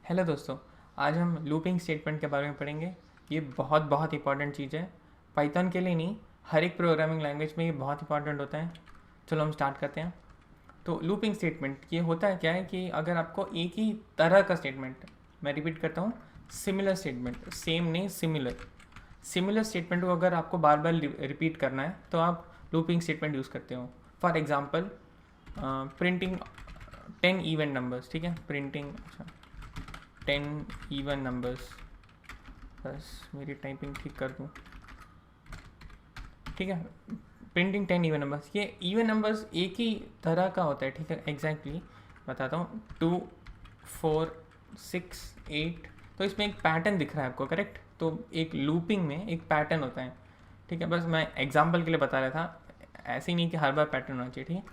Hello दोस्तों, आज हम लूपिंग स्टेटमेंट के बारे में पढ़ेंगे। ये बहुत बहुत इंपॉर्टेंट चीज़ है। पाइथन के लिए नहीं, हर एक प्रोग्रामिंग लैंग्वेज में ये बहुत इंपॉर्टेंट होता है। चलो हम स्टार्ट करते हैं। तो लूपिंग स्टेटमेंट ये होता है क्या है कि अगर आपको एक ही तरह का स्टेटमेंट, मैं रिपीट करता हूँ, सिमिलर स्टेटमेंट, सेम नहीं सिमिलर, सिमिलर स्टेटमेंट को अगर आपको बार बार रिपीट करना है तो आप लूपिंग स्टेटमेंट यूज़ करते हो। For example printing 10 even numbers, ठीक है, प्रिंटिंग 10 इवन नंबर्स, बस मेरी टाइपिंग ठीक कर दूँ, ठीक है। प्रिंटिंग 10 इवन नंबर्स, ये इवन नंबर्स एक ही तरह का होता है, ठीक है, एग्जैक्टली बताता हूँ। 2 4 6 8, तो इसमें एक पैटर्न दिख रहा है आपको, करेक्ट। तो एक लूपिंग में एक पैटर्न होता है, ठीक है। बस मैं एग्जाम्पल के लिए बता रहा था, ऐसे ही नहीं कि हर बार पैटर्न होना चाहिए, ठीक है।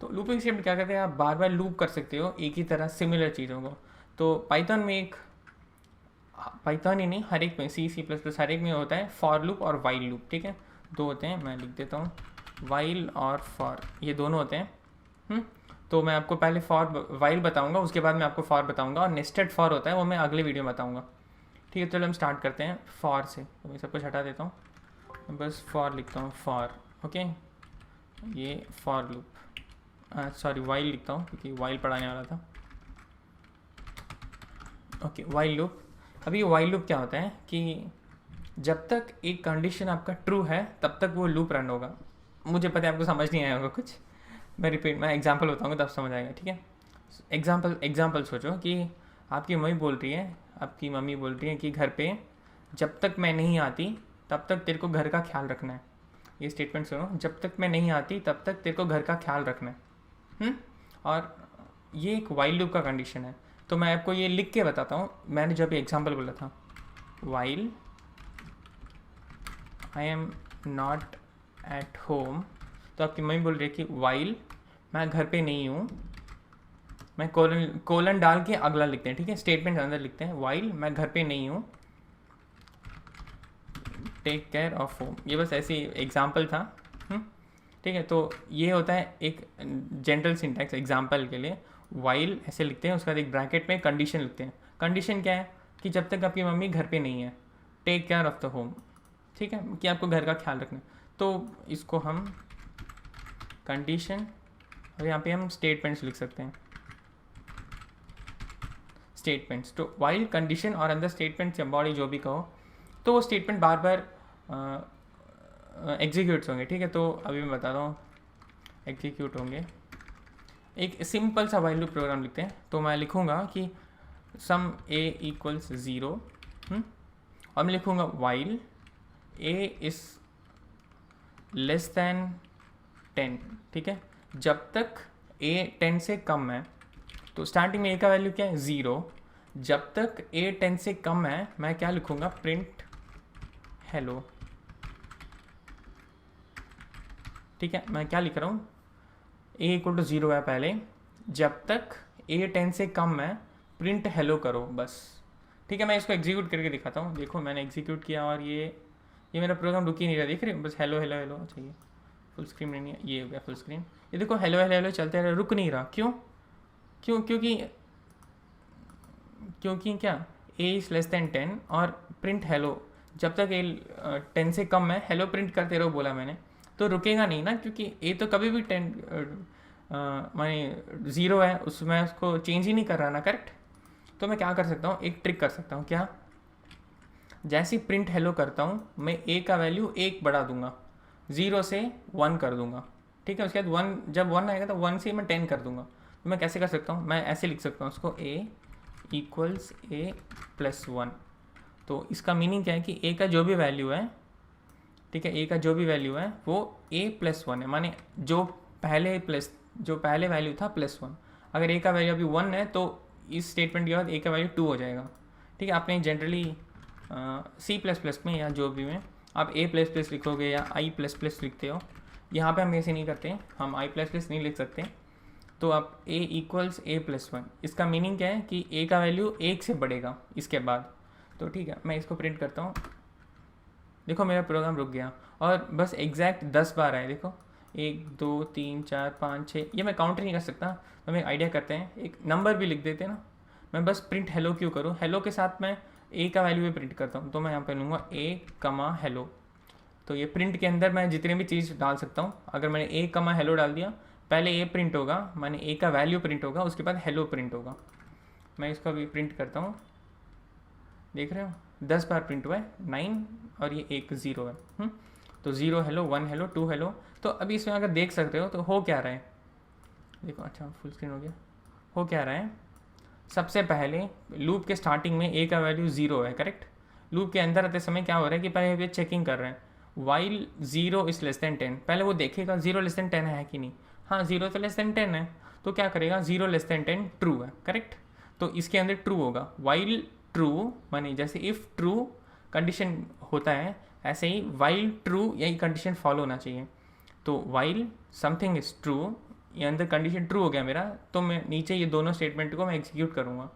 तो लूपिंग स्टेटमेंट क्या करते हैं, आप बार बार लूप कर सकते हो एक ही तरह सिमिलर चीज़ों को। तो पाइथन में एक, पाइथन ही नहीं, हर एक में, C++ हर एक में होता है फॉर लूप और वाइल लूप, ठीक है। दो होते हैं, मैं लिख देता हूँ, वाइल और फॉर, ये दोनों होते हैं। तो मैं आपको पहले फॉर वाइल बताऊंगा, उसके बाद मैं आपको फॉर बताऊंगा, और नेस्टेड फॉर होता है वो मैं अगले वीडियो में बताऊंगा, ठीक है। चलो हम स्टार्ट करते हैं फॉर से। तो मैं सब कुछ हटा देता हूँ, बस फॉर लिखता हूँ, फॉर, ओके। ये फॉर लूप, सॉरी वाइल लिखता हूँ क्योंकि वाइल पढ़ाने वाला था, ओके। वाइल लूप, अभी वाइल लूप क्या होता है कि जब तक एक कंडीशन आपका ट्रू है तब तक वो लूप रन होगा। मुझे पता है आपको समझ नहीं आया होगा कुछ, मैं एग्जांपल बताऊंगा तब समझ आएगा, ठीक है। एग्जांपल सोचो कि आपकी मम्मी बोल रही है कि घर पे जब तक मैं नहीं आती तब तक तेरे को घर का ख्याल रखना है। ये स्टेटमेंट सुनो, जब तक मैं नहीं आती तब तक तेरे को घर का ख्याल रखना है। और ये एक वाइल लूप का कंडीशन है। तो मैं आपको ये लिख के बताता हूँ, मैंने जब एग्जांपल बोला था, while I am not at home, तो आपकी मम्मी बोल रही है कि वाइल मैं घर पे नहीं हूँ, मैं कोलन डाल के अगला लिखते हैं, ठीक है, स्टेटमेंट के अंदर लिखते हैं, वाइल मैं घर पे नहीं हूँ, टेक केयर ऑफ होम। ये बस ऐसी एग्जाम्पल था, ठीक है। तो ये होता है एक जनरल सिंटैक्स एग्जाम्पल के लिए। वाइल ऐसे लिखते हैं, उसके बाद एक ब्रैकेट में कंडीशन लिखते हैं। कंडीशन क्या है कि जब तक आपकी मम्मी घर पे नहीं है, take care of the home, ठीक है, कि आपको घर का ख्याल रखना है। तो इसको हम कंडीशन, और यहाँ पे हम स्टेटमेंट्स लिख सकते हैं, स्टेटमेंट्स। तो वाइल कंडीशन और अंदर स्टेटमेंट से बॉडी जो भी कहो, तो वो स्टेटमेंट बार बार एग्जीक्यूट्स होंगे, ठीक है। तो अभी मैं बताता हूँ, एग्जीक्यूट होंगे। एक सिंपल सा वाइल लूप प्रोग्राम लिखते हैं। तो मैं लिखूँगा कि सम ए इक्वल्स 0, और मैं लिखूँगा while A is less than 10, ठीक है, जब तक ए 10 से कम है। तो स्टार्टिंग में ए का वैल्यू क्या है, 0। जब तक ए 10 से कम है मैं क्या लिखूँगा, प्रिंट हेलो, ठीक है। मैं क्या लिख रहा हूँ, ए इक्वल टू 0 है पहले, जब तक ए 10 से कम है प्रिंट हेलो करो, बस, ठीक है। मैं इसको एग्जीक्यूट करके दिखाता हूँ। देखो मैंने एग्जीक्यूट किया और ये मेरा प्रोग्राम रुक ही नहीं रहा, देख रहे हो, बस हेलो हेलो हेलो चाहिए, फुल स्क्रीन नहीं है, ये हो गया फुल स्क्रीन। ये देखो हेलो हेलो हेलो चलते रहे, रुक नहीं रहा, क्यों क्योंकि क्या, ए इज़ लेस दैन 10 और प्रिंट हेलो, जब तक ए 10 से कम है हेलो प्रिंट करते रहो बोला मैंने, तो रुकेगा नहीं ना, क्योंकि ए तो कभी भी 10 माने 0 है, उसमें उसको चेंज ही नहीं कर रहा ना, करेक्ट। तो मैं क्या कर सकता हूँ, एक ट्रिक कर सकता हूँ, क्या, जैसे ही प्रिंट हेलो करता हूँ मैं ए का वैल्यू 1 बढ़ा दूंगा, 0 से 1 कर दूंगा, ठीक है। उसके बाद 1, जब 1 आएगा तो 1 से मैं 10 कर दूंगा। तो मैं कैसे कर सकता हूँ, मैं ऐसे लिख सकता हूँ उसको, ए इक्वल्स ए प्लस 1। तो इसका मीनिंग क्या है कि ए का जो भी वैल्यू है, ठीक है, ए का जो भी वैल्यू है वो ए प्लस 1 है, माने जो पहले वैल्यू था प्लस 1। अगर ए का वैल्यू अभी 1 है तो इस स्टेटमेंट के बाद ए का वैल्यू 2 हो जाएगा, ठीक है। आपने जनरली C++ में या जो भी में आप A++ लिखोगे या I++ लिखते हो, यहाँ पे हम ऐसे नहीं करते, हम I++ नहीं लिख सकते। तो आप A इक्वल्स A+1, इसका मीनिंग क्या है कि A का वैल्यू 1 से बढ़ेगा इसके बाद। तो ठीक है, मैं इसको प्रिंट करता हूँ, देखो मेरा प्रोग्राम रुक गया और बस एग्जैक्ट 10 बार आए, देखो 1 2 3 4 5 6, ये मैं काउंट नहीं कर सकता। तो हम एक आइडिया करते हैं, एक नंबर भी लिख देते हैं ना, मैं बस प्रिंट हेलो क्यों करूँ, हेलो के साथ मैं ए का वैल्यू भी प्रिंट करता हूँ, तो मैं यहाँ पे लूँगा ए कमा हेलो। तो ये प्रिंट के अंदर मैं जितने भी चीज़ डाल सकता हूँ, अगर मैंने ए कमा हेलो डाल दिया, पहले ए प्रिंट होगा, मैंने ए का वैल्यू प्रिंट होगा, उसके बाद हेलो प्रिंट होगा। मैं इसको अभी प्रिंट करता हूँ, देख रहे हो 10 बार प्रिंट हुआ है, 9 और ये एक 0 है। तो 0 हेलो, 1 हेलो, 2 हेलो। तो अभी इसमें अगर देख सकते हो तो हो क्या रहा है, देखो अच्छा फुल स्क्रीन हो गया। हो क्या रहा है, सबसे पहले लूप के स्टार्टिंग में ए का वैल्यू 0 है, करेक्ट। लूप के अंदर आते समय क्या हो रहा है कि पहले ये चेकिंग कर रहे हैं, वाइल 0 इज लेस देन 10, पहले वो देखेगा 0 लेस देन 10 है कि नहीं। हाँ 0 तो लेस देन 10 है, तो क्या करेगा 0 लेस देन 10 ट्रू है, करेक्ट। तो इसके अंदर ट्रू होगा, वाइल ट्रू माने जैसे इफ़ ट्रू कंडीशन होता है, ऐसे ही वाइल ट्रू यही कंडीशन फॉलो होना चाहिए। तो वाइल समथिंग इज़ ट्रू, ये अंदर कंडीशन ट्रू हो गया मेरा, तो मैं नीचे ये दोनों स्टेटमेंट को मैं एग्जीक्यूट करूँगा।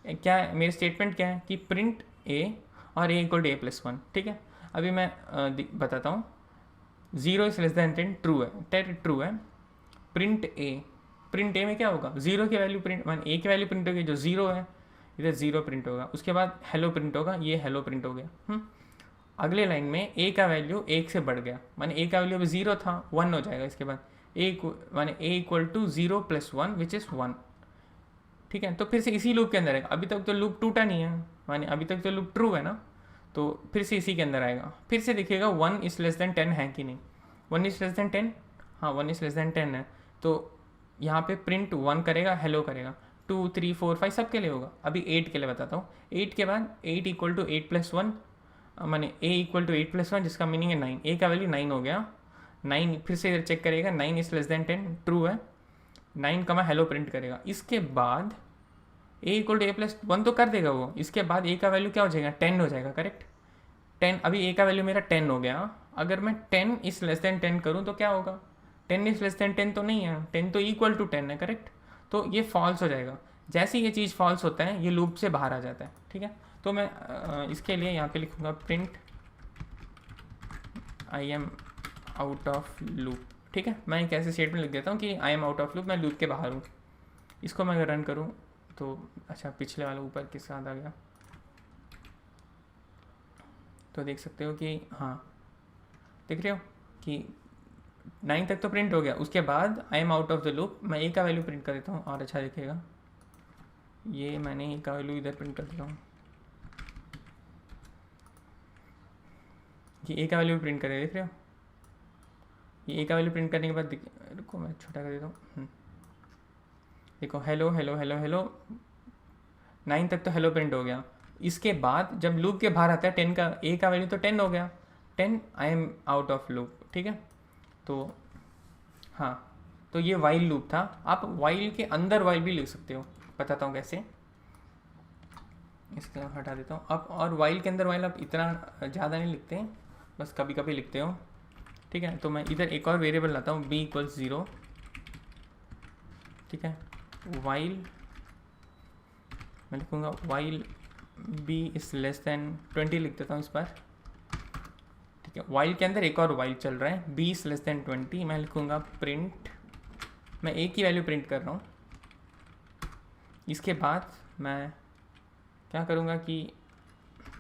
क्या मेरे स्टेटमेंट क्या है कि प्रिंट ए और ए इक्वल टू ए प्लस 1, ठीक है। अभी मैं बताता हूँ, 0 इज लेस देन 10 ट्रू है, 10 ट्रू है। प्रिंट ए में क्या होगा, 0 की वैल्यू प्रिंट मान ए की वैल्यू प्रिंट होगी जो 0 है, इधर 0 प्रिंट होगा, उसके बाद हेलो प्रिंट होगा, ये हेलो प्रिंट हो गया। अगले लाइन में ए का वैल्यू 1 से बढ़ गया, माने ए का वैल्यू अभी 0 था, 1 हो जाएगा। इसके बाद माने A equal to 0 plus 1 which is 1, ठीक है। तो फिर से इसी लूप के अंदर आएगा, अभी तक तो लूप टूटा नहीं है, माने अभी तक तो लूप ट्रू है ना, तो फिर से इसी के अंदर आएगा, फिर से देखिएगा 1 इज लेस देन 10 है कि नहीं। 1 इज लेस देन 10, हाँ 1 इज लेस देन 10 है, तो यहाँ पे प्रिंट 1 करेगा, हेलो करेगा, 2 3 4 5 सब के लिए होगा। अभी 8 के लिए बताता हूँ, 8 के बाद 8 इक्वल टू 8 प्लस 1, माने ए इक्वल टू 8 प्लस 1, जिसका मीनिंग है 9, ए का वैल्यू 9 हो गया। 9 फिर से इधर चेक करेगा, 9 इज लेस देन 10 ट्रू है, 9 का मैं हेलो प्रिंट करेगा। इसके बाद ए इक्वल टू ए प्लस 1 तो कर देगा वो, इसके बाद ए का वैल्यू क्या हो जाएगा, 10 हो जाएगा, करेक्ट। 10, अभी ए का वैल्यू मेरा 10 हो गया, अगर मैं 10 इज लेस देन 10 करूँ तो क्या होगा, 10 इज लेस देन 10 तो नहीं है, 10 तो इक्वल टू 10 है, करेक्ट। तो ये फॉल्स हो जाएगा, जैसे ये चीज़ फॉल्स होता है ये लूप से बाहर आ जाता है, ठीक है। तो मैं इसके लिए यहाँ पे लिखूँगा print I am out of loop, ठीक है। मैं एक ऐसे स्टेटमेंट लिख देता हूँ कि I am out of loop, मैं लूप के बाहर हूँ। इसको मैं अगर रन करूँ तो अच्छा पिछले वाला ऊपर के साथ आ गया, तो देख सकते हो कि हाँ देख रहे हो कि 9 तक तो प्रिंट हो गया। उसके बाद I am out of the loop, मैं ए का वैल्यू प्रिंट कर देता हूँ और अच्छा दिखेगा, ये मैंने ए का वैल्यू इधर प्रिंट कर देता हूँ, ये ए का वैल्यू प्रिंट करेगा, देख रहे हो। ये ए का वैल्यू प्रिंट करने के बाद रुको मैं छोटा कर देता हूँ, देखो हेलो हेलो हेलो हेलो, 9 तक तो हेलो प्रिंट हो गया। इसके बाद जब लूप के बाहर आता है 10 का, ए का वैल्यू तो 10 हो गया, 10 I am out of loop, ठीक है। तो हाँ, तो ये वाइल लूप था। आप वाइल के अंदर वाइल भी लिख सकते हो, बताता हूँ कैसे। इसको हटा देता हूँ अब, और वाइल के अंदर वाइल आप इतना ज़्यादा नहीं लिखते हैं, बस कभी कभी लिखते हो, ठीक है। तो मैं इधर एक और वेरिएबल लाता हूँ, b इक्वल्स 0, ठीक है। वाइल मैं लिखूँगा while b is less than 20 लिख देता हूँ इस बार, ठीक है। वाइल के अंदर एक और वाइल चल रहा है, b इज लेस देन 20, मैं लिखूँगा प्रिंट, मैं a की वैल्यू प्रिंट कर रहा हूँ। इसके बाद मैं क्या करूँगा कि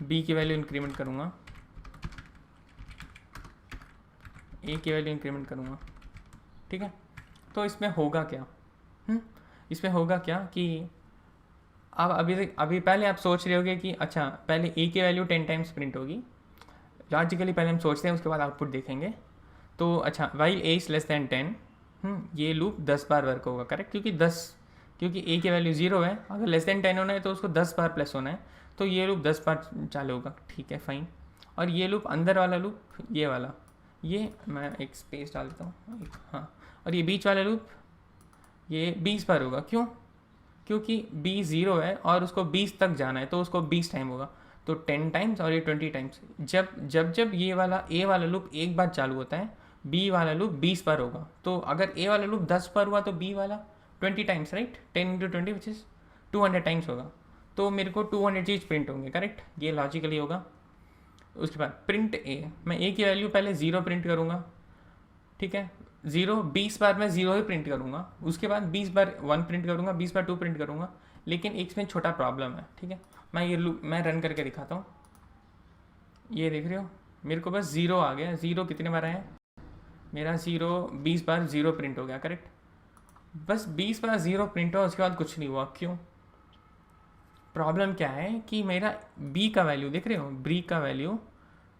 b की वैल्यू इंक्रीमेंट करूँगा, a की वैल्यू इंक्रीमेंट करूँगा, ठीक है। तो इसमें होगा क्या, इसमें होगा क्या कि अब अभी पहले आप सोच रहे होगे कि अच्छा पहले a की वैल्यू 10 टाइम्स प्रिंट होगी, लॉजिकली पहले हम सोचते हैं, उसके बाद आउटपुट देखेंगे। तो अच्छा while a is less than 10, ये लूप 10 बार वर्क होगा, करेक्ट, क्योंकि a की वैल्यू 0 है, अगर लेस देन 10 होना है तो उसको 10 बार प्लस होना है, तो ये लूप 10 बार चालू होगा, ठीक है फाइन। और ये लूप अंदर वाला लूप, ये वाला, ये मैं एक स्पेस डाल देता हूँ, हाँ, और ये बीच वाला लूप ये 20 बार होगा, क्यों, क्योंकि b 0 है और उसको 20 तक जाना है, तो उसको 20 टाइम होगा, तो 10 टाइम्स और ये 20 टाइम्स। जब ये वाला a वाला लूप एक बार चालू होता है, b वाला लूप 20 बार होगा, तो अगर a वाला लूप 10 बार हुआ तो b वाला 20 times, right, 10 into 20 which is 200 times होगा, तो मेरे को 200 चीज़ प्रिंट होंगे, करेक्ट, ये लॉजिकली होगा। उसके बाद प्रिंट a, मैं a की वैल्यू पहले 0 प्रिंट करूँगा, ठीक है, 0 20 बार मैं 0 ही प्रिंट करूँगा, उसके बाद 20 बार 1 प्रिंट करूँगा, 20 बार 2 प्रिंट करूँगा, लेकिन एक इसमें छोटा प्रॉब्लम है, ठीक है। मैं रन करके दिखाता हूँ। ये देख रहे हो, मेरे को बस 0 आ गया। 0 कितने बार आया? मेरा 0 20 बार 0 प्रिंट हो गया, करेक्ट। बस 20 बार 0 प्रिंट हुआ, उसके बाद कुछ नहीं हुआ। क्यों? प्रॉब्लम क्या है कि मेरा b का वैल्यू देख रहे हो, b का वैल्यू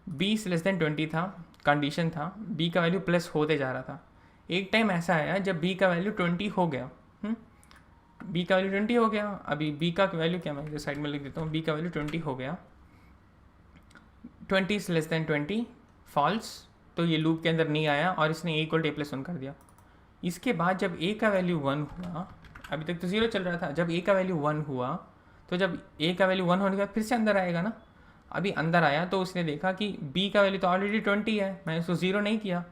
20 <20 था, कंडीशन था, b का वैल्यू प्लस होते जा रहा था। एक टाइम ऐसा आया जब b का वैल्यू 20 हो गया। b का वैल्यू 20 हो गया। अभी b का वैल्यू क्या, मैं साइड में लिख देता हूँ, b का वैल्यू 20 हो गया। 20 <20 फॉल्स, तो ये लूप के अंदर नहीं आया और इसने a = a+1 कर दिया। इसके बाद जब a का वैल्यू 1 हुआ, अभी तक तो 0 चल रहा था, जब a का वैल्यू 1 हुआ तो जब a का वैल्यू 1 होने के बाद फिर से अंदर आएगा ना। अभी अंदर आया तो उसने देखा कि b का वैल्यू तो ऑलरेडी 20 है, मैंने उसको 0 नहीं किया।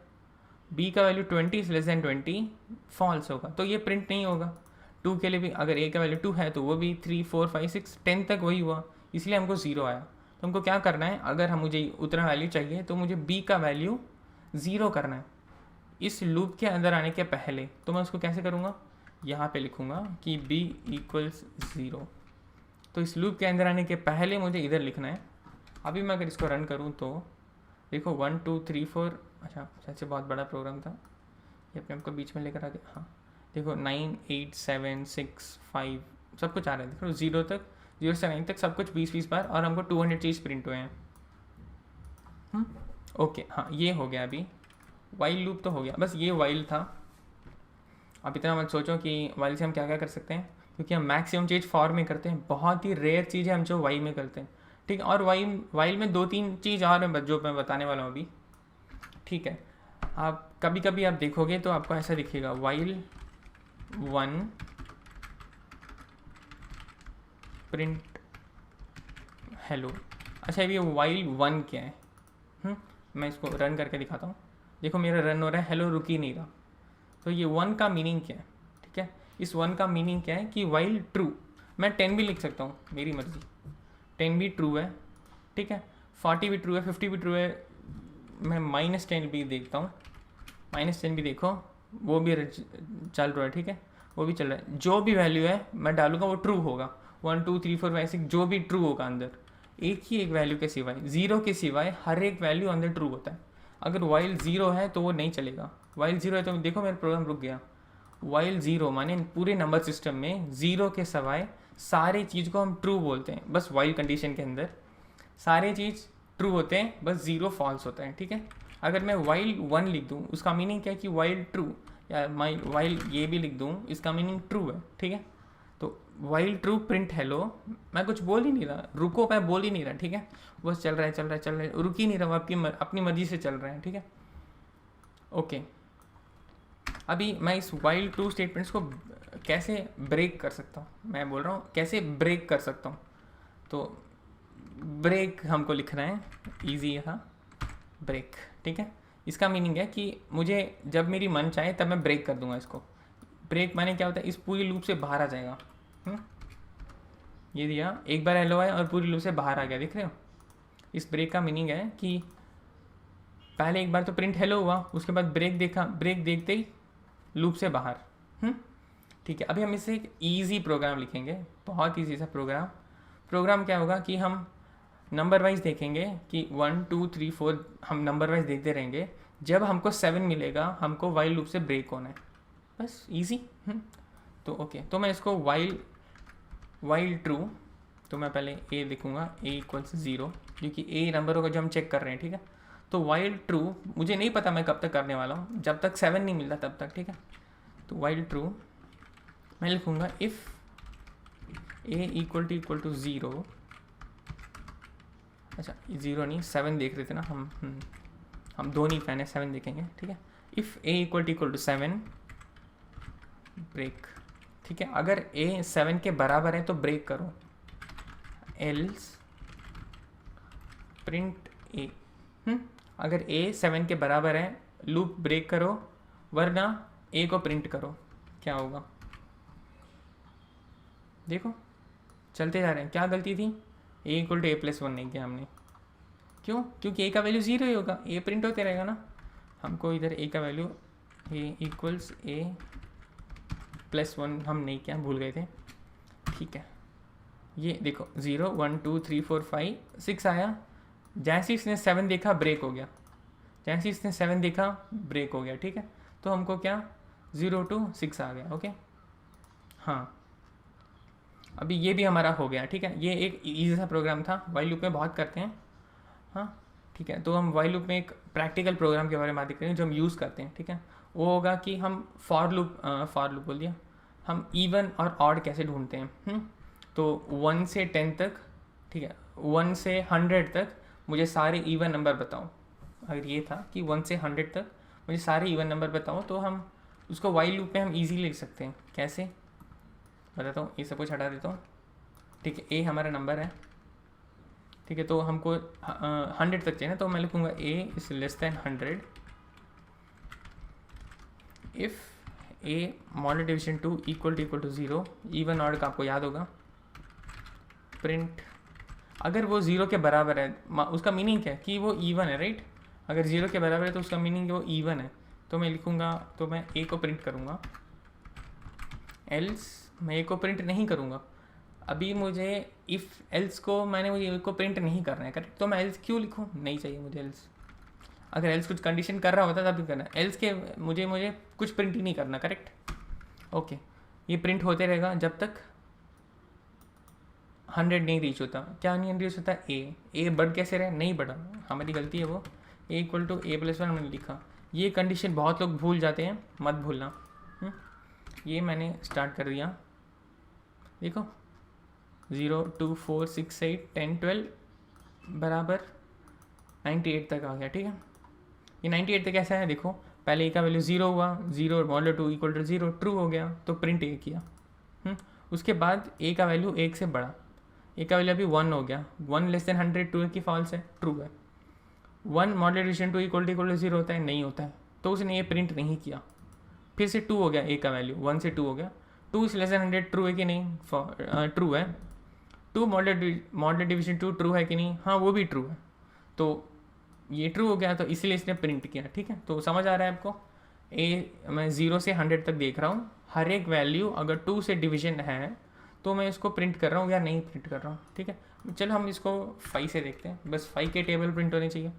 b का वैल्यू 20 फॉल्स होगा, तो ये प्रिंट नहीं होगा। 2 के लिए भी अगर a का वैल्यू 2 है तो वो भी 3 4 5 6 10 तक वही हुआ, इसलिए हमको 0 आया। तो हमको क्या करना है, अगर मुझे उतना वैल्यू चाहिए तो मुझे b का वैल्यू 0 करना है इस लूप के अंदर आने के पहले। तो मैं उसको कैसे करूँगा, यहाँ पे लिखूँगा कि b = 0। तो इस लूप के अंदर आने के पहले मुझे इधर लिखना है। अभी मैं अगर इसको रन करूँ तो देखो 1 2 3 4, अच्छा सबसे बहुत बड़ा प्रोग्राम था ये, अपने आपको बीच में लेकर आ गया। हाँ देखो 9 8 7 6 5 सब कुछ आ रहा है, देखो 0 तक, 0 से 9 तक सब कुछ 20 बार, और हमको 200 चीज़ प्रिंट हुए हैं। ओके, हाँ ये हो गया। अभी वाइल लूप तो हो गया, बस ये वाइल था। अब इतना मत सोचो कि वाइल से हम क्या क्या कर सकते हैं, क्योंकि हम मैक्सिमम चीज़ फॉर में करते हैं, बहुत ही रेयर चीज़ है हम जो वाइल में करते हैं, ठीक है। और वाइल में 2-3 चीज़ और है जो मैं बताने वाला हूँ अभी, ठीक है। आप कभी कभी आप देखोगे तो आपको ऐसा दिखेगा, वाइल 1 प्रिंट हेलो। अच्छा ये वाइल 1 क्या है? मैं इसको रन करके दिखाता हूँ। देखो मेरा रन हो रहा है, हेलो रुक ही नहीं रहा। तो ये 1 का मीनिंग क्या है, ठीक है। इस 1 का मीनिंग क्या है कि वाइल ट्रू, मैं 10 भी लिख सकता हूँ, मेरी मर्जी। 10 भी ट्रू है, ठीक है। 40 भी ट्रू है, 50 भी ट्रू है। मैं -10 भी देखता हूँ, -10 भी देखो, वो भी चल रहा है, ठीक है, वो भी चल रहा है। जो भी वैल्यू है मैं डालूंगा वो ट्रू होगा। 1 2 3 4 5 6 जो भी ट्रू होगा अंदर, एक ही एक वैल्यू के सिवाय, 0 के सिवाय हर एक वैल्यू अंदर ट्रू होता है। अगर वाइल 0 है तो वो नहीं चलेगा। वाइल 0 है तो देखो मेरा प्रोग्राम रुक गया। वाइल 0 माने पूरे नंबर सिस्टम में 0 के सिवाय सारी चीज़ को हम ट्रू बोलते हैं। बस वाइल कंडीशन के अंदर सारे चीज़ ट्रू होते हैं, बस 0 फॉल्स होता है, ठीक है। अगर मैं वाइल 1 लिख दूँ उसका मीनिंग क्या है कि वाइल ट्रू, या वाइल ये भी लिख दूँ इसका मीनिंग ट्रू है, ठीक है। तो वाइल ट्रू प्रिंट हेलो, मैं कुछ बोल ही नहीं रहा, रुको मैं बोल ही नहीं रहा, ठीक है। बस चल रहा है चल रहा है चल रहा है, रुक ही नहीं रहा, अपनी मर्जी से चल रहा है, ठीक है। ओके, अभी मैं इस वाइल ट्रू स्टेटमेंट्स को कैसे ब्रेक कर सकता हूँ, मैं बोल रहा हूँ कैसे ब्रेक कर सकता हूँ। तो ब्रेक हमको लिखना है, ईजी था ब्रेक, ठीक है। इसका मीनिंग है कि मुझे जब मेरी मन चाहे तब मैं ब्रेक कर दूंगा इसको। ब्रेक माने क्या होता है, इस पूरी लूप से बाहर आ जाएगा। ये दिया, एक बार हेलो आया और पूरी लूप से बाहर आ गया, देख रहे हो। इस ब्रेक का मीनिंग है कि पहले एक बार तो प्रिंट हेलो हुआ, उसके बाद ब्रेक देखा, ब्रेक देखते ही लूप से बाहर, ठीक है। अभी हम इससे एक ईजी प्रोग्राम लिखेंगे, बहुत ईजी सा प्रोग्राम क्या होगा कि हम नंबर वाइज देखेंगे कि 1 2 3 4 हम नंबर वाइज देखते रहेंगे। जब हमको 7 मिलेगा हमको वाइल लूप से ब्रेक होना है, बस इजी। तो ओके, तो मैं इसको वाइल ट्रू, तो मैं पहले a लिखूँगा, a = 0, क्योंकि a नंबर होगा जो हम चेक कर रहे हैं, ठीक है। तो वाइल ट्रू, मुझे नहीं पता मैं कब तक करने वाला हूँ, जब तक 7 नहीं मिलता तब तक, ठीक है। तो वाइल ट्रू मैं लिखूँगा इफ़ a = 0, अच्छा 0 नहीं 7 देख रहे थे ना हम दो नहीं फैन है, 7 देखेंगे, ठीक है। इफ़ a = 7 ब्रेक, ठीक है। अगर a 7 के बराबर है तो ब्रेक करो, एल्स प्रिंट a। अगर a 7 के बराबर है लूप ब्रेक करो, वरना a को प्रिंट करो। क्या होगा देखो, चलते जा रहे हैं। क्या गलती थी, a = a+1 नहीं किया हमने, क्यों? क्योंकि a का वैल्यू 0 ही होगा, a प्रिंट होते रहेगा ना। हमको इधर a का वैल्यू a = a+1 हम नहीं किया, भूल गए थे, ठीक है, ये देखो 0 1 2 3 4 5 6 आया, जैसे इसने 7 देखा ब्रेक हो गया, जैसे इसने 7 देखा ब्रेक हो गया, ठीक है। तो हमको क्या 0 to 6 आ गया, ओके। हाँ, अभी ये भी हमारा हो गया, ठीक है। ये एक ईजी सा प्रोग्राम था, वाइल लूप में बहुत करते हैं, हाँ ठीक है। तो हम वाइल लूप में एक प्रैक्टिकल प्रोग्राम के बारे में बात करेंगे जो हम यूज़ करते हैं, ठीक है। वो होगा कि हम फॉर लूप बोल दिया, हम इवन और ऑड कैसे ढूंढते हैं। तो 1 से 10 तक, ठीक है, 1 से 100 तक मुझे सारे इवन नंबर बताओ। अगर ये था कि 1 से 100 तक मुझे सारे इवन नंबर बताओ, तो हम उसको वाइल लूप में हम इजीली लिख सकते हैं। कैसे बताता हूँ, ये सब कुछ हटा देता हूँ, ठीक है। ए हमारा नंबर है, ठीक है। तो हमको 100 तक चाहिए ना, तो मैं लिखूँगा A is less than 100 if A model division 2 equal to 0, even odd का आपको याद होगा, प्रिंट अगर वो 0 के बराबर है, उसका मीनिंग क्या है कि वो इवन है, राइट। अगर 0 के बराबर है तो उसका मीनिंग है वो इवन है। तो मैं लिखूँगा, तो मैं ए को प्रिंट करूँगा, एल्स मैं ए को प्रिंट नहीं करूँगा। अभी मुझे इफ़ एल्स को मुझे ए को प्रिंट नहीं करना है, करेक्ट। तो मैं एल्स क्यों लिखूँ, नहीं चाहिए मुझे एल्स। अगर एल्स कुछ कंडीशन कर रहा होता तब भी करना, एल्स के मुझे कुछ प्रिंट ही नहीं करना, करेक्ट। ओके, ये प्रिंट होते रहेगा जब तक 100 नहीं रीच होता। क्या नहीं रीच होता, ए बढ़ कैसे रहे, नहीं बढ़ा, हमारी गलती है वो। ए इक्वल टू ए प्लस 1 मैंने लिखा, ये कंडीशन बहुत लोग भूल जाते हैं, मत भूलना। ये मैंने स्टार्ट कर दिया, देखो 0 2 4 6 8 10 12 बराबर 98 तक आ गया, ठीक है। ये 98 तक कैसा है, देखो पहले ए का वैल्यू 0 हुआ, 0 मॉडल 2 इक्वल टू 0 ट्रू हो गया, तो प्रिंट ए किया। उसके बाद ए का वैल्यू 1 से बड़ा, ए का वैल्यू अभी 1 हो गया, 1 लेस देन 100 2 की फॉल्स है, ट्रू है। 1 मॉडल डिविजन 2 इक्वल टू 0 होता है, नहीं होता है, तो उसने ये प्रिंट नहीं किया। फिर से 2 हो गया, ए का वैल्यू 1 से 2 हो गया, 2 इज लेस देन 100 ट्रू है कि नहीं, ट्रू है। 2 मॉडल डिविजन 2 ट्रू है कि नहीं, हाँ वो भी ट्रू है, तो ये ट्रू हो गया, तो इसलिए इसने प्रिंट किया, ठीक है। तो समझ आ रहा है आपको, मैं 0 से 100 तक देख रहा हूँ, हर एक वैल्यू अगर 2 से डिवीजन है तो मैं इसको प्रिंट कर रहा हूँ या नहीं प्रिंट कर रहा हूँ, ठीक है। चलो हम इसको 5 से देखते हैं, बस 5 के टेबल प्रिंट होने चाहिए,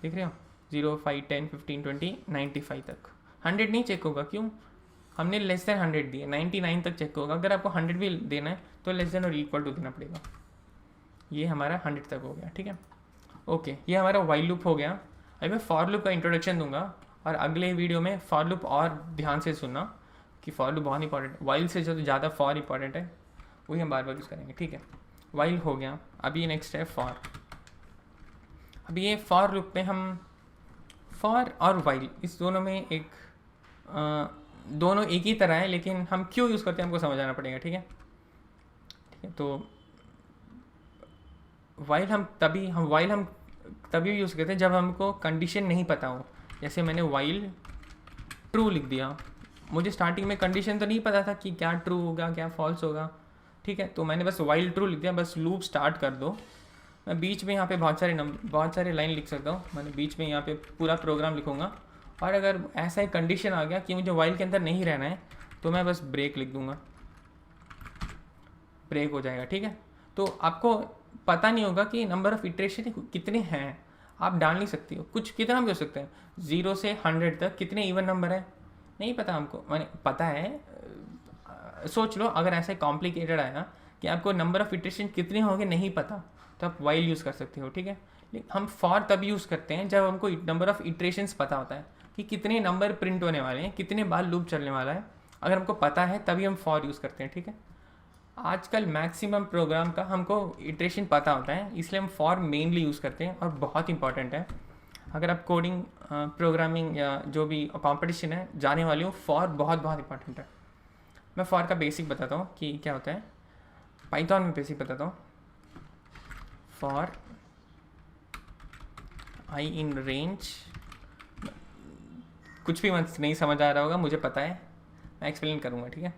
देख रहे हो 0 5 10 15 20 95 तक। 100 नहीं चेक होगा, क्यों, हमने लेस देन 100 दिए, 99 तक चेक होगा। अगर आपको 100 भी देना है तो लेस देन और इक्वल टू देना पड़ेगा। ये हमारा 100 तक हो गया, ठीक है। ओके, ये हमारा वाइल लूप हो गया। अभी मैं फॉर लूप का इंट्रोडक्शन दूंगा, और अगले वीडियो में फॉर लूप और ध्यान से सुनना कि फॉर लूप बहुत इंपॉर्टेंट है, वाइल से जो ज़्यादा फॉर इंपॉर्टेंट है, वही हम बार बार यूज़ करेंगे, ठीक है। वाइल हो गया, अभी नेक्स्ट है फॉर। अभी ये फॉर लूप में हम फॉर और वाइल इस दोनों में एक दोनों एक ही तरह है, लेकिन हम क्यों यूज़ करते हैं हमको समझ आना पड़ेगा, ठीक है। ठीक है, तो वाइल हम तभी यूज़ करते हैं जब हमको कंडीशन नहीं पता हो। जैसे मैंने वाइल ट्रू लिख दिया, मुझे स्टार्टिंग में कंडीशन तो नहीं पता था कि क्या ट्रू होगा क्या फॉल्स होगा, ठीक है। तो मैंने बस वाइल ट्रू लिख दिया, बस लूप स्टार्ट कर दो। मैं बीच में यहाँ पे बहुत सारे लाइन लिख सकता हूँ, मैंने बीच में यहाँ पे पूरा प्रोग्राम लिखूँगा। और अगर ऐसा एक कंडीशन आ गया कि मुझे वाइल के अंदर नहीं रहना है, तो मैं बस ब्रेक लिख दूँगा, ब्रेक हो जाएगा, ठीक है। तो आपको पता नहीं होगा कि नंबर ऑफ़ इटरेशन कितने हैं, आप डाल नहीं सकती हो, कुछ कितना भी हो सकते हैं। 0 से 100 तक कितने इवन नंबर है नहीं पता हमको, मैंने पता है, सोच लो अगर ऐसे कॉम्प्लिकेटेड आया कि आपको नंबर ऑफ़ इटरेशन कितने होंगे नहीं पता, तो आप वाइल यूज़ कर सकते हो, ठीक है। लेकिन हम फॉर तब यूज़ करते हैं जब हमको नंबर ऑफ़ इटरेशंस पता होता है कि कितने नंबर प्रिंट होने वाले हैं, कितने बार लूप चलने वाला है। अगर हमको पता है तभी हम फॉर यूज़ करते हैं, ठीक है। आजकल मैक्सिमम प्रोग्राम का हमको इटरेशन पता होता है, इसलिए हम फॉर मेनली यूज़ करते हैं, और बहुत इंपॉर्टेंट है। अगर आप कोडिंग प्रोग्रामिंग या जो भी कंपटीशन है जाने वाले हो, फॉर बहुत बहुत इंपॉर्टेंट है। मैं फॉर का बेसिक बताता हूँ कि क्या होता है, पाइथन में बेसिक बताता हूँ। फॉर आई इन रेंज, कुछ भी नहीं समझ आ रहा होगा मुझे पता है, मैं एक्सप्लेन करूँगा, ठीक है।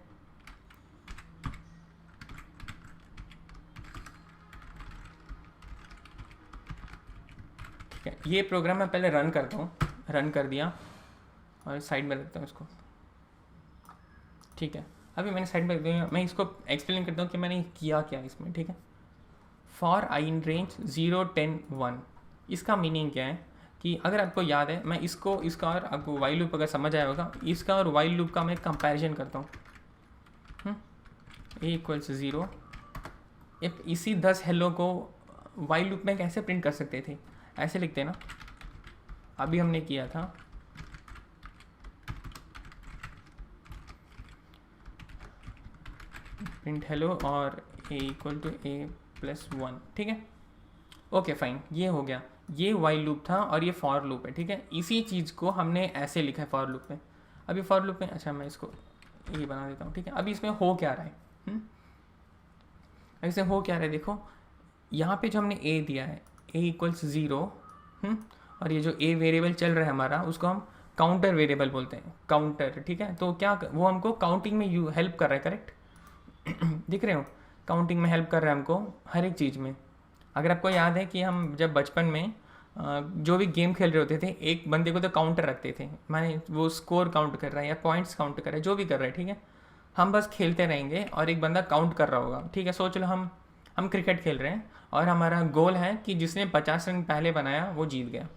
ठीक है, ये प्रोग्राम मैं पहले रन करता हूँ, रन कर दिया और साइड में रखता हूँ इसको, ठीक है। अभी मैंने साइड में, मैं इसको एक्सप्लेन करता हूँ कि मैंने किया क्या इसमें, ठीक है। फॉर आई इन रेंज 0, 10, 1, इसका मीनिंग क्या है कि अगर आपको याद है, मैं इसका और आपको वाइल लूप अगर समझ आया होगा, इसका और वाइल लूप का मैं कंपैरिजन करता हूँ। ए इक्वल्स 0, इसी 10 हेलो को वाइल लूप में कैसे प्रिंट कर सकते थे, ऐसे लिखते हैं ना, अभी हमने किया था। प्रिंट हेलो और ए इक्वल टू A+1, ठीक है। ओके फाइन, ये हो गया, ये वाइल लूप था और ये फॉर लूप है, ठीक है। इसी चीज़ को हमने ऐसे लिखा है फॉर लूप में। अभी फॉर लूप में, अच्छा मैं इसको ये बना देता हूँ, ठीक है। अभी इसमें हो क्या रहा है, ऐसे हो क्या रहा है, देखो यहाँ पे जो हमने ए दिया है, ए इक्वल्स 0, और ये जो ए वेरिएबल चल रहा है हमारा, उसको हम काउंटर वेरिएबल बोलते हैं, काउंटर, ठीक है। तो क्या वो हमको काउंटिंग में हेल्प कर रहा है, करेक्ट। दिख रहे हो, काउंटिंग में हेल्प कर रहा है हमको हर एक चीज़ में। अगर आपको याद है कि हम जब बचपन में जो भी गेम खेल रहे होते थे, एक बंदे को तो काउंटर रखते थे, माने वो स्कोर काउंट कर रहा है या पॉइंट्स काउंट कर रहा है, जो भी कर रहा है, ठीक है। हम बस खेलते रहेंगे और एक बंदा काउंट कर रहा होगा, ठीक है। सोच लो हम क्रिकेट खेल रहे हैं और हमारा गोल है कि जिसने 50 रन पहले बनाया वो जीत गया।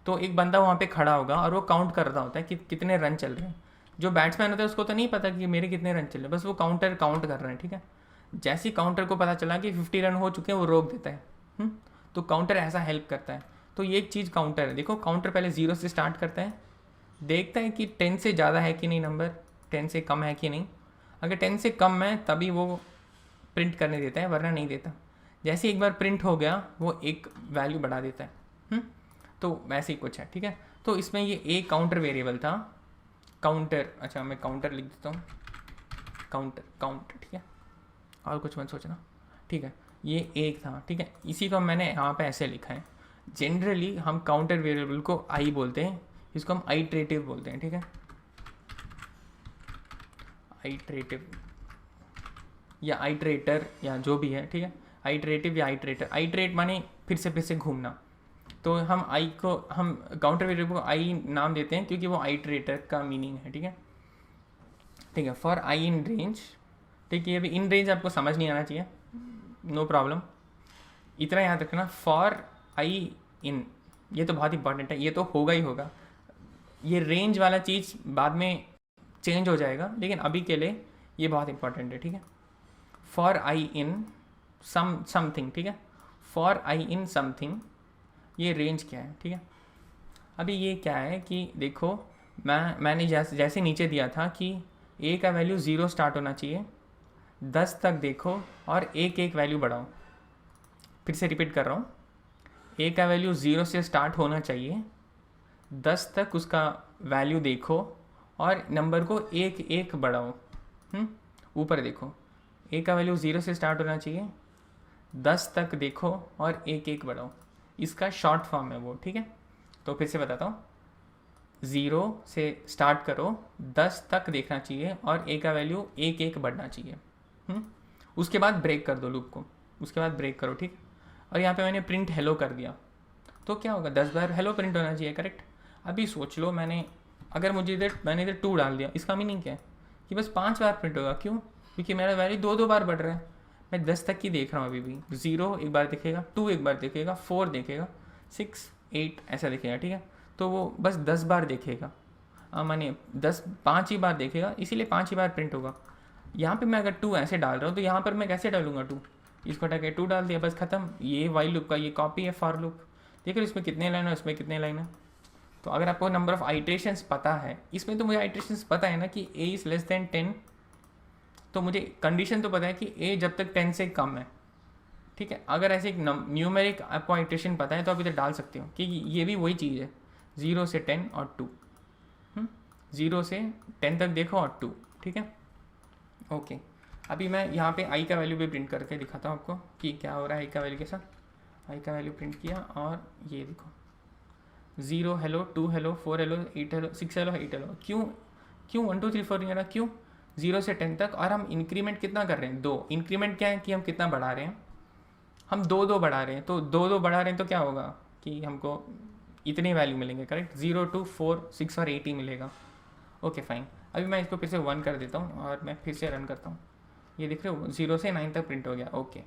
तो एक बंदा वहाँ पे खड़ा होगा और वो काउंट कर रहा होता है कि कितने रन चल रहे हैं। जो बैट्समैन होता है उसको तो नहीं पता कि मेरे कितने रन चल रहे हैं, बस वो काउंटर काउंट कर रहे हैं, ठीक है। जैसे ही काउंटर को पता चला कि 50 रन हो चुके हैं, वो रोक देता है। तो काउंटर ऐसा हेल्प करता है। तो ये एक चीज़ काउंटर है। देखो काउंटर पहले 0 से स्टार्ट करता है, देखता है कि 10 से ज़्यादा है कि नहीं नंबर, 10 से कम है कि नहीं। अगर 10 से कम है तभी वो प्रिंट करने देता है, वरना नहीं देता। जैसे एक बार प्रिंट हो गया वो एक वैल्यू बढ़ा देता है। तो वैसे ही कुछ है, ठीक है। तो इसमें ये ए काउंटर वेरिएबल था, काउंटर, अच्छा मैं काउंटर लिख देता हूँ, काउंट, ठीक है, और कुछ मत सोचना, ठीक है। ये एक था, ठीक है। इसी को मैंने यहाँ पे ऐसे लिखा है। जनरली हम काउंटर वेरिएबल को आई बोलते हैं, इसको हम आइट्रेटिव बोलते हैं, ठीक है, आइट्रेटिव या आइट्रेटर या जो भी है, ठीक है। आइट्रेटिव या आइट्रेटर, आइट्रेट माने फिर से घूमना। तो हम आई को, हम काउंटर वेरिएबल को आई नाम देते हैं क्योंकि वो आइट्रेटर का मीनिंग है, ठीक है, ठीक है। फॉर आई इन रेंज, ठीक है। अभी इन रेंज आपको समझ नहीं आना चाहिए, नो प्रॉब्लम, इतना याद रखना। फॉर आई इन, ये तो बहुत इंपॉर्टेंट है, ये तो होगा ही होगा। ये रेंज वाला चीज़ बाद में चेंज हो जाएगा, लेकिन अभी के लिए ये बहुत इंपॉर्टेंट है, ठीक है। फॉर आई इन समथिंग, ठीक है, फॉर आई इन समथिंग, ये रेंज क्या है, ठीक है। अभी ये क्या है कि देखो मैंने जैसे नीचे दिया था कि ए का वैल्यू 0 स्टार्ट होना चाहिए, 10 तक देखो और एक एक वैल्यू बढ़ाओ। फिर से रिपीट कर रहा हूँ, ए का वैल्यू 0 से स्टार्ट होना चाहिए, 10 तक उसका वैल्यू देखो और नंबर को एक एक बढ़ाओ। ऊपर देखो, ए का वैल्यू 0 से स्टार्ट होना चाहिए, 10 तक देखो और एक एक बढ़ाओ, इसका शॉर्ट फॉर्म है वो, ठीक है। तो फिर से बताता हूँ, 0 से स्टार्ट करो, 10 तक देखना चाहिए और ए का वैल्यू एक एक बढ़ना चाहिए। उसके बाद ब्रेक कर दो लूप को, उसके बाद ब्रेक करो, ठीक। और यहाँ पे मैंने प्रिंट हेलो कर दिया, तो क्या होगा, 10 बार हेलो प्रिंट होना चाहिए, करेक्ट। अभी सोच लो, मैंने 2 डाल दिया, इसका मीनिंग क्या है कि बस 5 बार प्रिंट होगा। क्यों? क्योंकि मेरा वैल्यू 2 बार बढ़ रहा है, मैं 10 तक की देख रहा हूँ अभी भी। 0 एक बार दिखेगा, 2 एक बार दिखेगा, 4 देखेगा, 6, 8 ऐसा दिखेगा, ठीक है। तो वो बस 10 बार देखेगा, माने 5 ही बार देखेगा, इसीलिए 5 ही बार प्रिंट होगा। यहाँ पे मैं अगर 2 ऐसे डाल रहा हूँ तो यहाँ पर मैं कैसे डालूंगा 2, इसको हटा के 2 डाल दिया, बस खत्म। ये वाइल लूप का ये कॉपी है फॉर लूप। देखो इसमें कितने लाइन है, इसमें कितने लाइन है। तो अगर आपको नंबर ऑफ आइट्रेशंस पता है, इसमें तो मुझे आइट्रेशंस पता है ना कि a इज़ लेस देन 10, तो मुझे कंडीशन तो पता है कि a जब तक 10 से कम है, ठीक है। अगर ऐसे एक न्यूमेरिक आपको आइट्रेशन पता है तो आप इधर डाल सकते हो कि ये भी वही चीज़ है, 0 से 10 और 2, 0 से 10 तक देखो और 2, ठीक है। ओके, अभी मैं यहाँ पे i का वैल्यू भी प्रिंट करके दिखाता हूँ आपको कि क्या हो रहा है i का वैल्यू के साथ। i का वैल्यू प्रिंट किया और ये देखो, 0 hello, 2 hello, 4 hello, 8 hello, 6 hello, 8 hello. क्यों 1 2 3 4 नहीं आ रहा, क्यों? 0 से 10 तक, और हम इंक्रीमेंट कितना कर रहे हैं, 2। इंक्रीमेंट क्या है कि हम कितना बढ़ा रहे हैं, हम 2 बढ़ा रहे हैं। तो 2 बढ़ा रहे हैं तो क्या होगा कि हमको इतने वैल्यू मिलेंगे, करेक्ट। 0 2 4 6 और 8 ही मिलेगा। Okay fine. अभी मैं इसको फिर से 1 कर देता हूँ और मैं फिर से रन करता हूँ। ये देख रहे हो 0 से 9 तक प्रिंट हो गया। ओके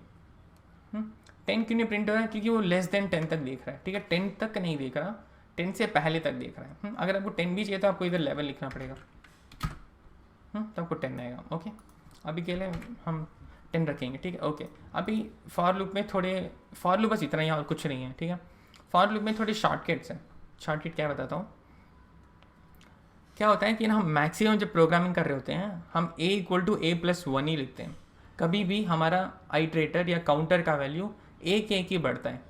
10 क्यों नहीं प्रिंट हो रहा है? क्योंकि वो लेस देन 10 तक देख रहा है। ठीक है, 10 तक नहीं देख रहा, 10 से पहले तक देख रहा है। अगर आपको 10 भी चाहिए तो आपको इधर 11 लिखना पड़ेगा, तो आपको 10 आएगा। ओके, अभी के लिए हम 10 रखेंगे। ठीक है, ओके। अभी फॉर लूप में थोड़े, फॉर लूप बस इतना ही और कुछ नहीं है। ठीक है, फॉर लूप में थोड़े शॉर्टकट्स हैं। शॉर्टकट क्या बताता हूँ। क्या होता है कि ना हम मैक्सिमम जब प्रोग्रामिंग कर रहे होते हैं हम a = a+1 ही लिखते हैं। कभी भी हमारा आइट्रेटर या काउंटर का वैल्यू एक ही बढ़ता है।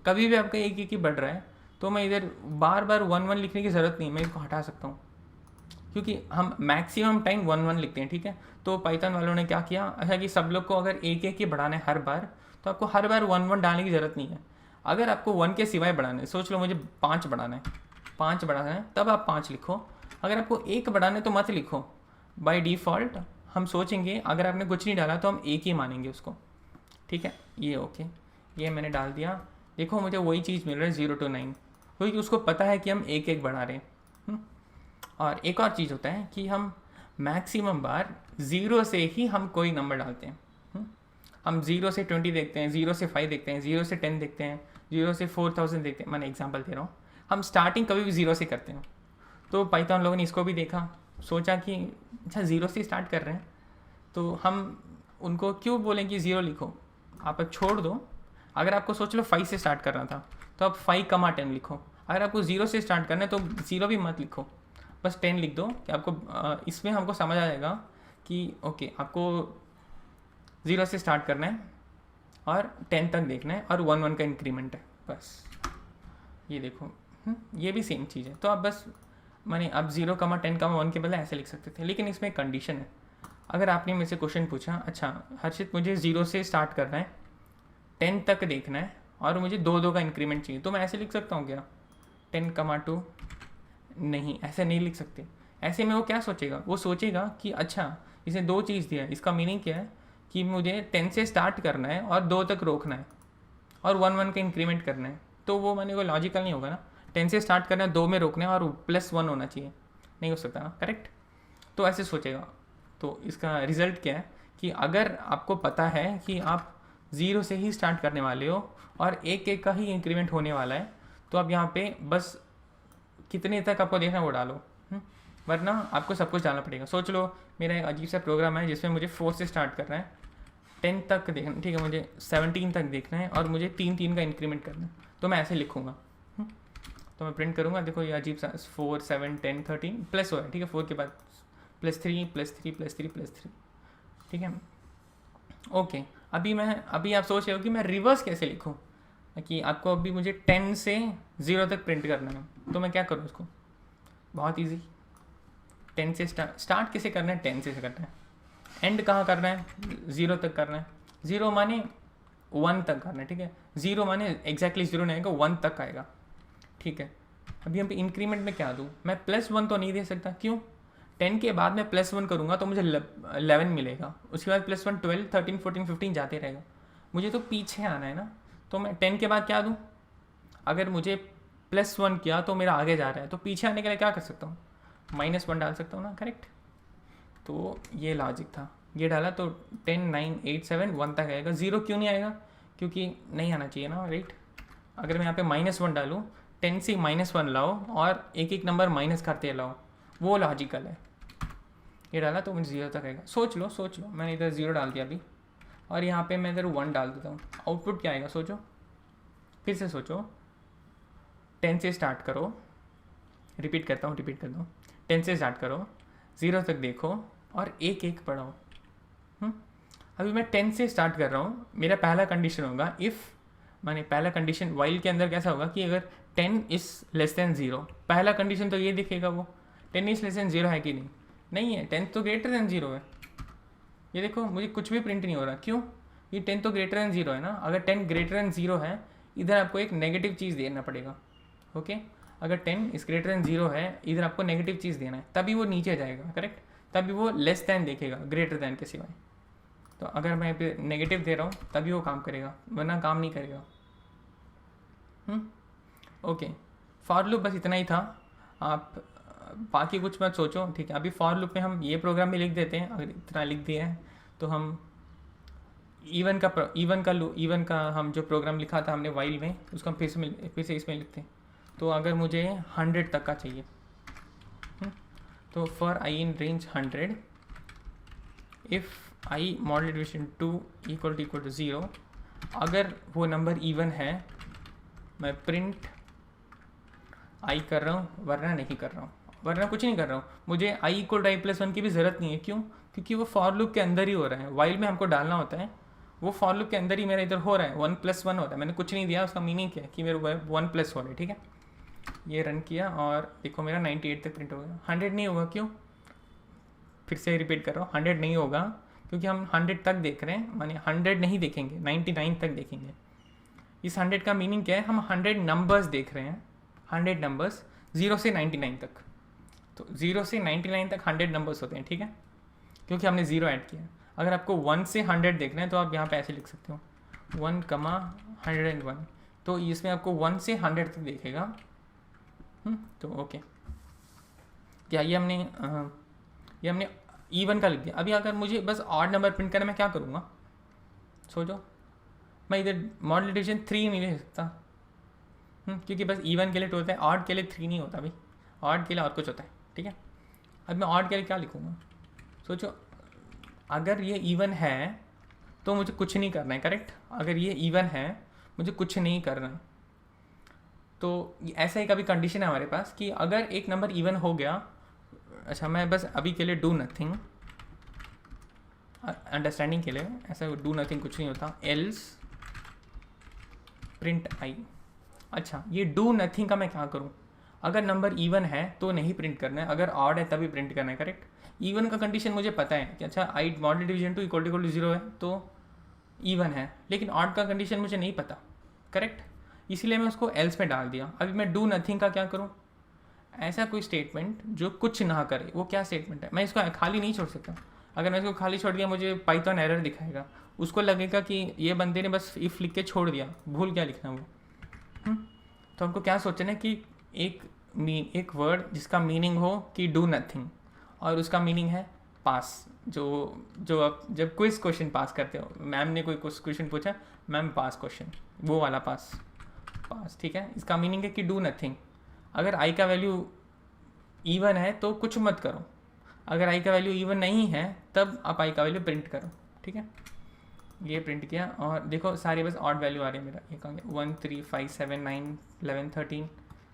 कभी भी आपका एक ही बढ़ रहा है तो मैं इधर बार बार 1 लिखने की ज़रूरत नहीं, मैं इसको हटा सकता हूँ क्योंकि हम मैक्सिमम टाइम 1 लिखते हैं। ठीक है, तो पाइथन वालों ने क्या किया, अच्छा कि सब लोग को अगर एक ही बढ़ाना है हर बार, तो आपको हर बार 1 डालने की ज़रूरत नहीं है। अगर आपको 1 के सिवाय बढ़ाना है, सोच लो मुझे 5 बढ़ाना है, 5 बढ़ाना है, तब आप 5 लिखो। अगर आपको 1 बढ़ाना है तो मत लिखो। बाय डिफ़ॉल्ट हम सोचेंगे अगर आपने कुछ नहीं डाला तो हम 1 ही मानेंगे उसको। ठीक है, ये ओके, ये मैंने डाल दिया। देखो मुझे वही चीज़ मिल रहा है 0 to 9, क्योंकि उसको पता है कि हम एक बढ़ा रहे हैं। और एक और चीज़ होता है कि हम मैक्सिमम बार 0 से ही हम कोई नंबर डालते हैं। हम 0 से 20 देखते हैं, 0 से 5 देखते हैं, 0 से 10 देखते हैं, 0 से 4000 देखते हैं। मैंने एग्जांपल दे रहा हूँ। हम स्टार्टिंग कभी भी 0 से करते हैं। तो पाइथन लोगों ने इसको भी देखा, सोचा कि अच्छा 0 से स्टार्ट कर रहे हैं तो हम उनको क्यों बोलें कि 0 लिखो, आप छोड़ दो। अगर आपको सोच लो 5 से स्टार्ट करना था तो आप 5, 10 लिखो। अगर आपको 0 से स्टार्ट करना है तो 0 भी मत लिखो, बस 10 लिख दो कि आपको इसमें हमको समझ आ जाएगा कि ओके आपको 0 से स्टार्ट करना है और 10 तक देखना है और 1 का इंक्रीमेंट है बस। ये देखो ये भी सेम चीज़ है। तो आप बस माने आप 0, 10, 1 के बदले ऐसे लिख सकते थे, लेकिन इसमें एक कंडीशन है। अगर आपने मेरे से क्वेश्चन पूछा, अच्छा हर्षित मुझे 0 से स्टार्ट करना है, 10 तक देखना है और मुझे 2 का इंक्रीमेंट चाहिए, तो मैं ऐसे लिख सकता हूँ क्या 10, 2? नहीं, ऐसे नहीं लिख सकते। ऐसे में वो क्या सोचेगा, वो सोचेगा कि अच्छा इसने 2 चीज़ दिया है, इसका मीनिंग क्या है कि मुझे 10 से स्टार्ट करना है और 2 तक रोकना है और 1 का इंक्रीमेंट करना है। तो वो माने को लॉजिकल नहीं होगा ना, 10 से स्टार्ट करना है, 2 में रोकना है और +1 होना चाहिए, नहीं हो सकता ना, करेक्ट। तो ऐसे सोचेगा। तो इसका रिज़ल्ट क्या है कि अगर आपको पता है कि आप 0 से ही स्टार्ट करने वाले हो और एक का ही इंक्रीमेंट होने वाला है, तो आप यहाँ पे बस कितने तक आपको देखना वो डालो, वरना आपको सब कुछ डालना पड़ेगा। सोच लो मेरा एक अजीब सा प्रोग्राम है जिसमें मुझे 4 से स्टार्ट करना है, 10 तक देखना, ठीक है, मुझे 17 तक देखना है और मुझे 3 का इंक्रीमेंट करना है, तो मैं ऐसे लिखूँगा। तो मैं प्रिंट करूँगा, देखो ये अजीब सा 4, 7, 10, 13 प्लस हो है, ठीक है, 4 के बाद +3, +3, +3, +3, ठीक है, ओके। अभी आप सोच रहे हो कि मैं रिवर्स कैसे लिखूँ, कि आपको अभी मुझे 10 से 0 तक प्रिंट करना है, तो मैं क्या करूँ उसको, बहुत इजी। 10 से स्टार्ट कैसे करना है, 10 से करना है, एंड कहाँ करना है, 0 तक करना है, 0 माने 1 तक करना है, ठीक है, 0 माने एग्जैक्टली 0 नहीं आएगा, 1 तक आएगा, ठीक है। अभी हम इंक्रीमेंट में क्या दूँ, मैं +1 तो नहीं दे सकता, क्यों, 10 के बाद मैं +1 करूँगा तो मुझे 11 मिलेगा, उसके बाद +1 12, 13, 14, 15 जाते रहेगा, मुझे तो पीछे आना है ना। तो मैं 10 के बाद क्या दूँ, अगर मुझे +1 किया तो मेरा आगे जा रहा है, तो पीछे आने के लिए क्या कर सकता हूँ, -1 डाल सकता हूँ ना, करेक्ट। तो ये लॉजिक था, ये डाला तो 10, 9, 8, 7, 1 तक आएगा। 0 क्यों नहीं आएगा, क्योंकि नहीं आना चाहिए ना, राइट। अगर मैं यहाँ पे -1 डालूँ, 10 से -1 लाओ और एक नंबर माइनस करते लाओ, वो लॉजिकल है। ये डाला तो मुझे 0 तक आएगा। सोच लो मैंने इधर 0 डाल दिया अभी, और यहाँ पे मैं इधर 1 डाल देता हूँ, आउटपुट क्या आएगा, सोचो, फिर से सोचो। 10 से स्टार्ट करो, रिपीट करता हूँ, 10 से स्टार्ट करो, 0 तक देखो और एक पढ़ो। अभी मैं 10 से स्टार्ट कर रहा हूँ, मेरा पहला कंडीशन होगा इफ़, माने पहला कंडीशन वाइल के अंदर कैसा होगा कि अगर 10 इज़ लेस देन 0, पहला कंडीशन तो ये दिखेगा, वो 10 इज़ लेस देन 0 है कि नहीं है, 10 तो ग्रेटर देन 0 है। ये देखो मुझे कुछ भी प्रिंट नहीं हो रहा, क्यों, ये 10 तो ग्रेटर देन 0 है ना। अगर 10 ग्रेटर देन 0 है, इधर आपको एक नेगेटिव चीज़ देना पड़ेगा, ओके। अगर 10 इज़ ग्रेटर देन 0 है, इधर आपको नेगेटिव चीज़ देना है, तभी वो नीचे जाएगा, करेक्ट, तभी वो लेस दैन देखेगा ग्रेटर दैन के सिवाय। तो अगर मैं पे नेगेटिव दे रहा हूँ तभी वो काम करेगा, वरना काम नहीं करेगा। ओके, फॉर लूप बस इतना ही था। आप बाकी कुछ मत सोचो, ठीक है। अभी फॉर लूप में हम ये प्रोग्राम भी लिख देते हैं, अगर इतना लिख दिया है तो हम इवन का हम जो प्रोग्राम लिखा था हमने वाइल में, उसको हम फिर से इसमें लिखते हैं। तो अगर मुझे 100 तक का चाहिए, तो for I in range 100 if I model division 2 equal to 0, अगर वो नंबर इवन है मैं प्रिंट आई कर रहा हूँ, वरना नहीं कर रहा हूँ, वरना कुछ नहीं कर रहा हूँ। मुझे I equal to I plus 1 की भी ज़रूरत नहीं है। क्यों? क्योंकि वो फॉर लूप के अंदर ही हो रहा है। वाइल में हमको डालना होता है, वो फॉर लूप के अंदर ही मेरा इधर हो रहा है। 1+1 होता है, मैंने कुछ नहीं दिया। उसका मीनिंग क्या है कि मेरे 1+ हो रहा है, ठीक है। ये रन किया और देखो मेरा 98 तक प्रिंट हो गया। 100 नहीं होगा, क्यों? फिर से रिपीट कर रहा हूँ, 100 नहीं होगा क्योंकि हम 100 तक देख रहे हैं, माने 100 नहीं देखेंगे, 99 तक देखेंगे। इस 100 का मीनिंग क्या है? हम 100 नंबर्स देख रहे हैं, 100 नंबर्स 0 से 99 तक। तो 0 से 99 तक 100 नंबर्स होते हैं, ठीक है, क्योंकि हमने 0 ऐड किया। अगर आपको 1 से 100 देखना है तो आप यहाँ पे ऐसे लिख सकते हो 1,101। तो इसमें आपको 1 से 100 तक देखेगा। तो ओके, क्या ये हमने इवन का लिख दिया। अभी अगर मुझे बस ऑड नंबर प्रिंट करना, मैं क्या करूँगा? सोचो, मैं इधर मॉडल डिवीजन 3 नहीं ले सकता, क्योंकि बस इवन के लिए 2 होता है, ऑड के लिए 3 नहीं होता भाई, ऑड के लिए और कुछ होता है, ठीक है। अब मैं ऑड के लिए क्या लिखूँगा? सोचो, अगर ये इवन है तो मुझे कुछ नहीं करना है, करेक्ट। अगर ये इवन है मुझे कुछ नहीं करना है। तो ऐसा ही कभी कंडीशन है हमारे पास कि अगर एक नंबर इवन हो गया, अच्छा मैं बस अभी के लिए डू नथिंग, अंडरस्टैंडिंग के लिए ऐसा डू नथिंग कुछ नहीं होता, एल्स प्रिंट आई। अच्छा, ये डू नथिंग का मैं क्या करूँ? अगर नंबर इवन है तो नहीं प्रिंट करना है, अगर ऑड है तभी प्रिंट करना है, करेक्ट। इवन का कंडीशन मुझे पता है कि अच्छा I model division 2 equal to 0 है तो इवन है, लेकिन ऑड का कंडीशन मुझे नहीं पता, करेक्ट। इसीलिए मैं उसको एल्स में डाल दिया। अभी मैं डू नथिंग का क्या करूँ? ऐसा कोई स्टेटमेंट जो कुछ ना करे, वो क्या स्टेटमेंट है? मैं इसको खाली नहीं छोड़ सकता। अगर मैं इसको खाली छोड़ दिया मुझे पाइथन एरर दिखाएगा, उसको लगेगा कि ये बंदे ने बस इफ़ लिख के छोड़ दिया, भूल क्या लिखना वो। तो हमको क्या सोचना है कि एक वर्ड जिसका मीनिंग हो कि डू नथिंग, और उसका मीनिंग है पास। जो आप जब क्विज क्वेश्चन पास करते हो, मैम ने कोई क्वेश्चन पूछा, मैम पास क्वेश्चन, वो वाला पास, ठीक है। इसका मीनिंग है कि डू नथिंग। अगर आई का वैल्यू इवन है तो कुछ मत करो, अगर आई का वैल्यू इवन नहीं है तब आप आई का वैल्यू प्रिंट करो, ठीक है। ये प्रिंट किया और देखो सारे बस ऑड वैल्यू आ रहे हैं। मेरा ये कहाँ गया? 1 3 5 7 9 11 13,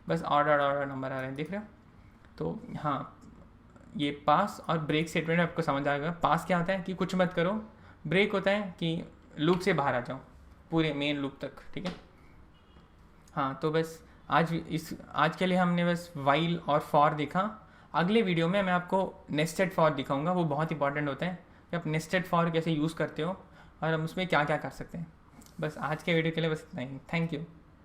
बस ऑड नंबर आ रहे हैं, देख रहे हो। तो हाँ, ये पास और ब्रेक स्टेटमेंट आपको समझ आएगा। पास क्या होता है कि कुछ मत करो, ब्रेक होता है कि लूप से बाहर आ जाओ पूरे मेन लूप तक, ठीक है। हाँ, तो बस आज के लिए हमने बस वाइल और फॉर देखा। अगले वीडियो में मैं आपको नेस्टेड फॉर दिखाऊंगा, वो बहुत इंपॉर्टेंट होता है कि आप नेस्टेड फॉर कैसे यूज़ करते हो और हम उसमें क्या क्या कर सकते हैं। बस आज के वीडियो के लिए बस इतना ही। Thank you.